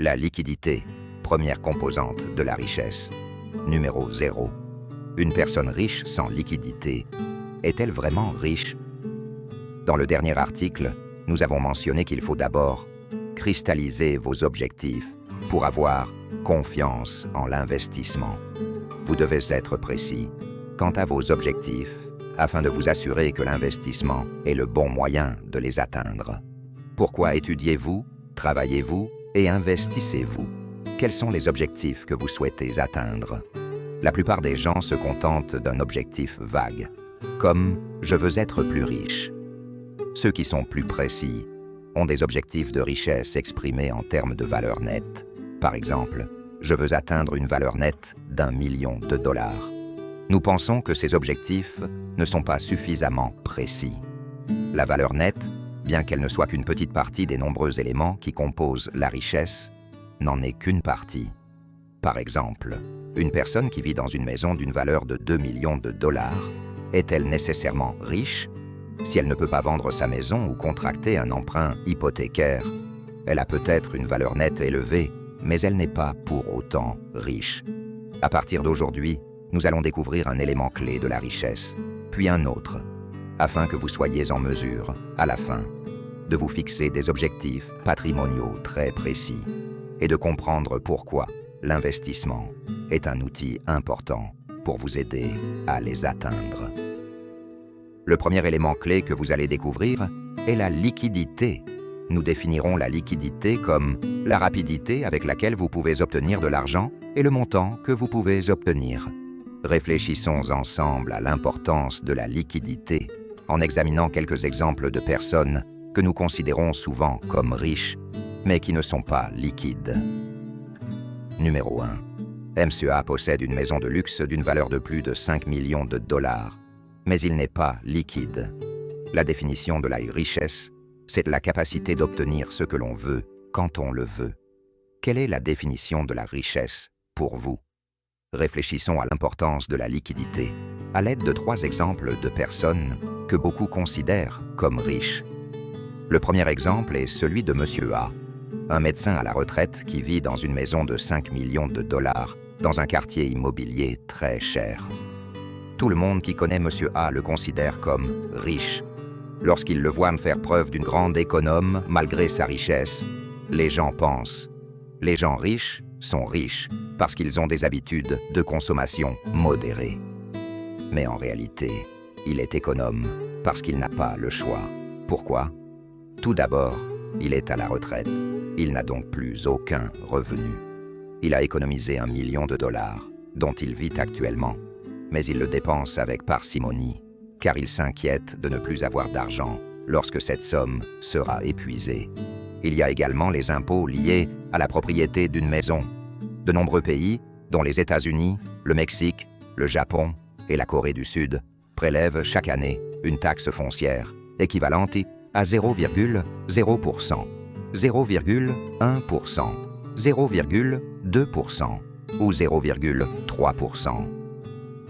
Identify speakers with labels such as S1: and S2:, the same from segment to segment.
S1: La liquidité, première composante de la richesse. Numéro 0. Une personne riche sans liquidité, est-elle vraiment riche? Dans le dernier article, nous avons mentionné qu'il faut d'abord cristalliser vos objectifs pour avoir confiance en l'investissement. Vous devez être précis quant à vos objectifs afin de vous assurer que l'investissement est le bon moyen de les atteindre. Pourquoi étudiez-vous, travaillez-vous et investissez-vous? Quels sont les objectifs que vous souhaitez atteindre? La plupart des gens se contentent d'un objectif vague, comme « je veux être plus riche ». Ceux qui sont plus précis ont des objectifs de richesse exprimés en termes de valeur nette. Par exemple, je veux atteindre une valeur nette d'1 million de dollars. Nous pensons que ces objectifs ne sont pas suffisamment précis. La valeur nette, bien qu'elle ne soit qu'une petite partie des nombreux éléments qui composent la richesse, n'en est qu'une partie. Par exemple, une personne qui vit dans une maison d'une valeur de 2 millions de dollars, est-elle nécessairement riche? Si elle ne peut pas vendre sa maison ou contracter un emprunt hypothécaire, elle a peut-être une valeur nette élevée, mais elle n'est pas pour autant riche. À partir d'aujourd'hui, nous allons découvrir un élément clé de la richesse, puis un autre, afin que vous soyez en mesure, à la fin, de vous fixer des objectifs patrimoniaux très précis et de comprendre pourquoi l'investissement est un outil important pour vous aider à les atteindre. Le premier élément clé que vous allez découvrir est la liquidité. Nous définirons la liquidité comme la rapidité avec laquelle vous pouvez obtenir de l'argent et le montant que vous pouvez obtenir. Réfléchissons ensemble à l'importance de la liquidité en examinant quelques exemples de personnes que nous considérons souvent comme riches, mais qui ne sont pas liquides. Numéro 1. M. A possède une maison de luxe d'une valeur de plus de 5 millions de dollars, mais il n'est pas liquide. La définition de la richesse, c'est la capacité d'obtenir ce que l'on veut quand on le veut. Quelle est la définition de la richesse pour vous? Réfléchissons à l'importance de la liquidité à l'aide de 3 exemples de personnes que beaucoup considèrent comme riches. Le premier exemple est celui de M. A, un médecin à la retraite qui vit dans une maison de 5 millions de dollars dans un quartier immobilier très cher. Tout le monde qui connaît M. A le considère comme riche. Lorsqu'il le voit faire preuve d'une grande économe malgré sa richesse, les gens pensent « les gens riches sont riches parce qu'ils ont des habitudes de consommation modérées ». Mais en réalité, il est économe parce qu'il n'a pas le choix. Pourquoi? Tout d'abord, il est à la retraite. Il n'a donc plus aucun revenu. Il a économisé 1 million de dollars, dont il vit actuellement, mais il le dépense avec parcimonie, car il s'inquiète de ne plus avoir d'argent lorsque cette somme sera épuisée. Il y a également les impôts liés à la propriété d'une maison. De nombreux pays, dont les États-Unis, le Mexique, le Japon et la Corée du Sud, prélèvent chaque année une taxe foncière équivalente à 0,0%, 0,1%, 0,2% ou 0,3%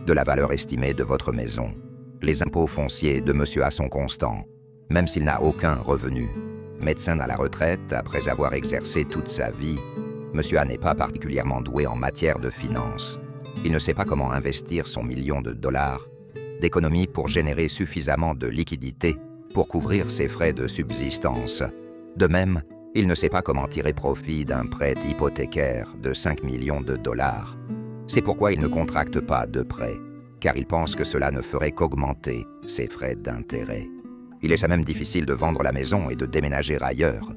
S1: de la valeur estimée de votre maison. Les impôts fonciers de M. A sont constants, même s'il n'a aucun revenu. Médecin à la retraite, après avoir exercé toute sa vie, M. A n'est pas particulièrement doué en matière de finances. Il ne sait pas comment investir son million de dollars d'économie pour générer suffisamment de liquidités pour couvrir ses frais de subsistance. De même, il ne sait pas comment tirer profit d'un prêt hypothécaire de 5 millions de dollars. C'est pourquoi il ne contracte pas de prêt, car il pense que cela ne ferait qu'augmenter ses frais d'intérêt. Il est même difficile de vendre la maison et de déménager ailleurs.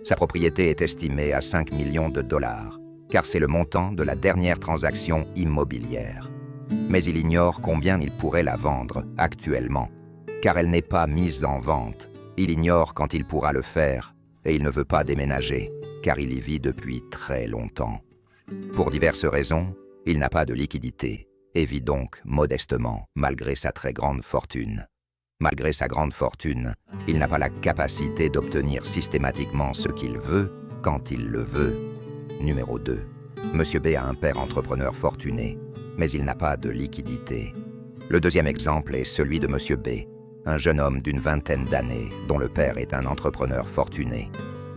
S1: Sa propriété est estimée à 5 millions de dollars, car c'est le montant de la dernière transaction immobilière. Mais il ignore combien il pourrait la vendre actuellement, car elle n'est pas mise en vente. Il ignore quand il pourra le faire, et il ne veut pas déménager, car il y vit depuis très longtemps. Pour diverses raisons, il n'a pas de liquidité, et vit donc modestement, malgré sa très grande fortune. Malgré sa grande fortune, il n'a pas la capacité d'obtenir systématiquement ce qu'il veut, quand il le veut. Numéro 2. Monsieur B a un père entrepreneur fortuné, mais il n'a pas de liquidité. Le deuxième exemple est celui de Monsieur B, un jeune homme d'une 20aine d'années dont le père est un entrepreneur fortuné.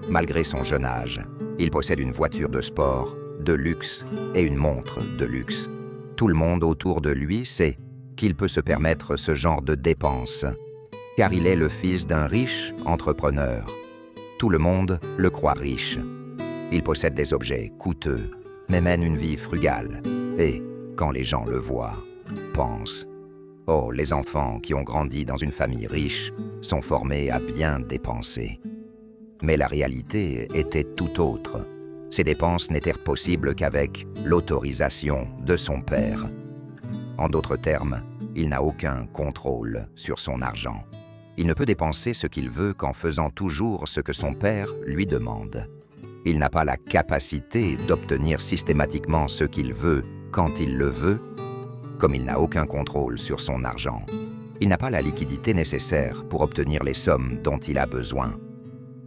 S1: Malgré son jeune âge, Il possède une voiture de sport, de luxe et une montre de luxe. Tout le monde autour de lui sait qu'il peut se permettre ce genre de dépenses, car il est le fils d'un riche entrepreneur. Tout le monde le croit riche. Il possède des objets coûteux, mais mène une vie frugale. Et, quand les gens le voient, pensent « Oh, les enfants qui ont grandi dans une famille riche sont formés à bien dépenser. » Mais la réalité était tout autre. Ces dépenses n'étaient possibles qu'avec l'autorisation de son père. En d'autres termes, il n'a aucun contrôle sur son argent. Il ne peut dépenser ce qu'il veut qu'en faisant toujours ce que son père lui demande. Il n'a pas la capacité d'obtenir systématiquement ce qu'il veut quand il le veut. Comme il n'a aucun contrôle sur son argent, il n'a pas la liquidité nécessaire pour obtenir les sommes dont il a besoin.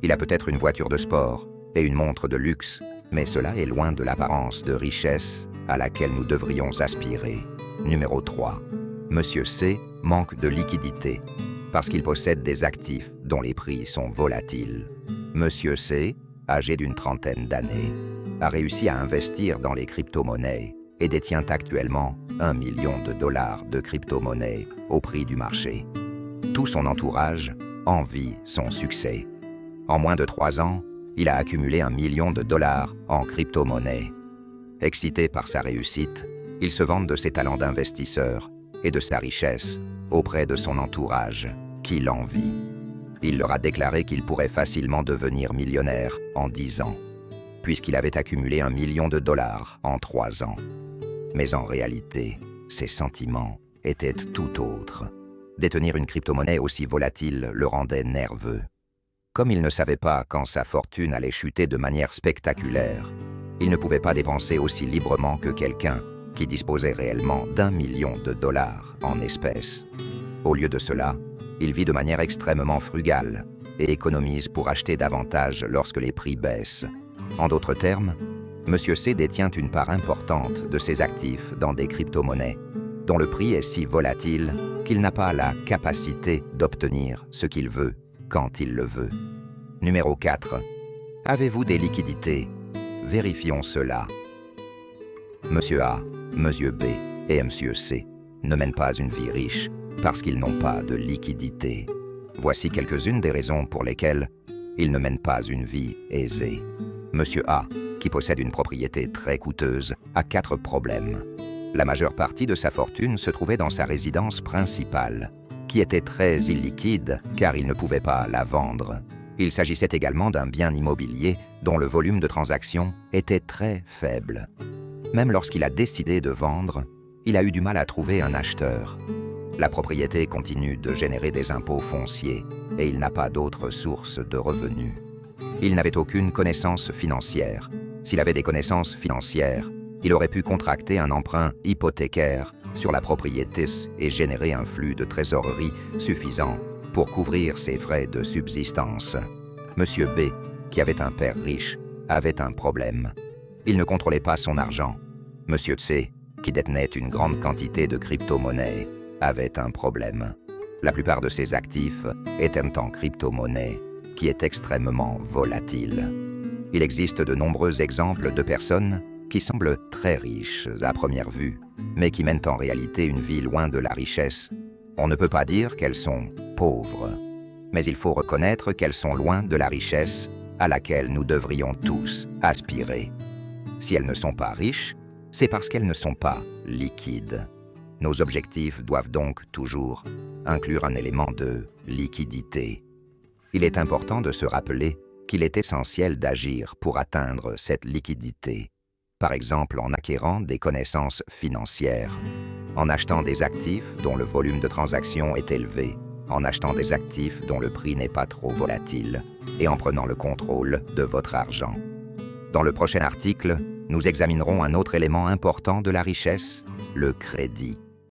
S1: Il a peut-être une voiture de sport et une montre de luxe, mais cela est loin de l'apparence de richesse à laquelle nous devrions aspirer. Numéro 3. Monsieur C manque de liquidité parce qu'il possède des actifs dont les prix sont volatiles. Monsieur C, âgé d'une trentaine d'années, a réussi à investir dans les crypto-monnaies et détient actuellement $1 million de crypto-monnaies au prix du marché. Tout son entourage envie son succès. En moins de 3 ans, il a accumulé $1 million en crypto-monnaies. Excité par sa réussite, il se vante de ses talents d'investisseur et de sa richesse auprès de son entourage, qui l'envie. Il leur a déclaré qu'il pourrait facilement devenir millionnaire en 10 ans, puisqu'il avait accumulé $1 million en 3 ans. Mais en réalité, ses sentiments étaient tout autres. Détenir une crypto-monnaie aussi volatile le rendait nerveux. Comme il ne savait pas quand sa fortune allait chuter de manière spectaculaire, il ne pouvait pas dépenser aussi librement que quelqu'un qui disposait réellement $1 million en espèces. Au lieu de cela, il vit de manière extrêmement frugale et économise pour acheter davantage lorsque les prix baissent. En d'autres termes, Monsieur C détient une part importante de ses actifs dans des crypto-monnaies, dont le prix est si volatile qu'il n'a pas la capacité d'obtenir ce qu'il veut quand il le veut. Numéro 4. Avez-vous des liquidités? Vérifions cela. Monsieur A, Monsieur B et Monsieur C ne mènent pas une vie riche parce qu'ils n'ont pas de liquidité. Voici quelques-unes des raisons pour lesquelles ils ne mènent pas une vie aisée. Monsieur A, qui possède une propriété très coûteuse, a 4 problèmes. La majeure partie de sa fortune se trouvait dans sa résidence principale, qui était très illiquide car il ne pouvait pas la vendre. Il s'agissait également d'un bien immobilier dont le volume de transactions était très faible. Même lorsqu'il a décidé de vendre, il a eu du mal à trouver un acheteur. La propriété continue de générer des impôts fonciers et il n'a pas d'autre source de revenus. Il n'avait aucune connaissance financière. S'il avait des connaissances financières, il aurait pu contracter un emprunt hypothécaire sur la propriété et générer un flux de trésorerie suffisant pour couvrir ses frais de subsistance. Monsieur B, qui avait un père riche, avait un problème. Il ne contrôlait pas son argent. Monsieur C, qui détenait une grande quantité de crypto-monnaies, avait un problème. La plupart de ses actifs étaient en crypto-monnaie, qui est extrêmement volatile. Il existe de nombreux exemples de personnes qui semblent très riches à première vue, mais qui mènent en réalité une vie loin de la richesse. On ne peut pas dire qu'elles sont pauvres, mais il faut reconnaître qu'elles sont loin de la richesse à laquelle nous devrions tous aspirer. Si elles ne sont pas riches, c'est parce qu'elles ne sont pas liquides. Nos objectifs doivent donc toujours inclure un élément de liquidité. Il est important de se rappeler qu'il est essentiel d'agir pour atteindre cette liquidité. Par exemple en acquérant des connaissances financières, en achetant des actifs dont le volume de transactions est élevé, en achetant des actifs dont le prix n'est pas trop volatile et en prenant le contrôle de votre argent. Dans le prochain article, nous examinerons un autre élément important de la richesse, le crédit.